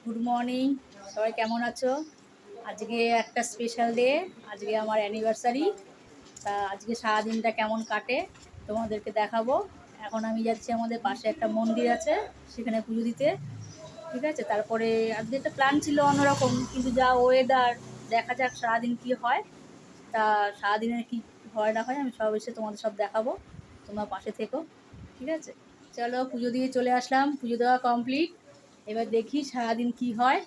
Good morning, সবাই কেমন আছো? আজকে একটা স্পেশাল ডে। আজকে আমার অ্যানিভার্সারি। তা আজকে সারাদিনটা কেমন কাটে তোমাদেরকে দেখাবো। এখন আমি যাচ্ছি, আমাদের পাশে একটা মন্দির আছে, সেখানে পুজো দিতে। ঠিক আছে, তারপরে আজকে একটা প্ল্যান ছিল অন্যরকম, কিন্তু যা ওয়েদার, দেখা যাক সারাদিন কি হয়। তা সারাদিনের কি হয় না হয় আমি সব এসে তোমাদের সব দেখাবো, তোমরা পাশে থেকো। ঠিক আছে, চলো পুজো দিয়ে চলে আসলাম, পুজো দেওয়া কমপ্লিট। এবার দেখি সারাদিন কি হয়।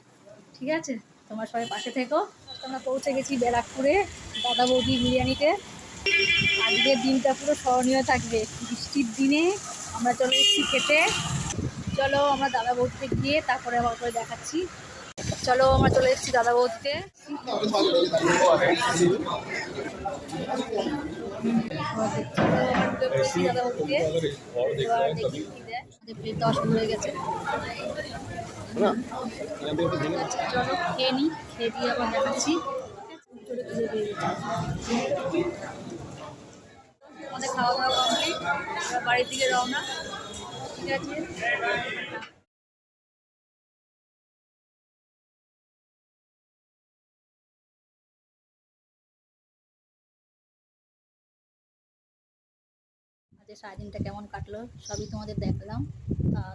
ঠিক আছে, তোমার সবাই পাশে থেকো। আমরা পৌঁছে গেছি ব্যারাকপুরে, দাদা বৌদি বিরিয়ানিতে। আজকের দিনটা পুরো স্মরণীয় থাকবে, বৃষ্টির দিনে আমরা চলে এসেছি খেতে। চলো আমরা দাদা বৌদিতে গিয়ে তারপরে আবার করে দেখাচ্ছি। চলো আমরা চলে এসেছি দাদা বৌদিতে। দাদা বৌদিতে এবার দেখি কি দেয়। প্লেট 10 হয়ে গেছে। চলো খেয়ে নিই, খেয়ে দিয়ে আবার দেখাচ্ছি। আমাদের খাওয়া দাওয়া কমপ্লিট, বাড়ির দিকে রওনা। ঠিক আছে, আজকে সারাদিনটা কেমন কাটলো সবই তোমাদের দেখলাম।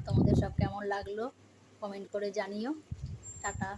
তোমাদের সব কেমন লাগলো কমেন্ট করে জানিও। টাটা।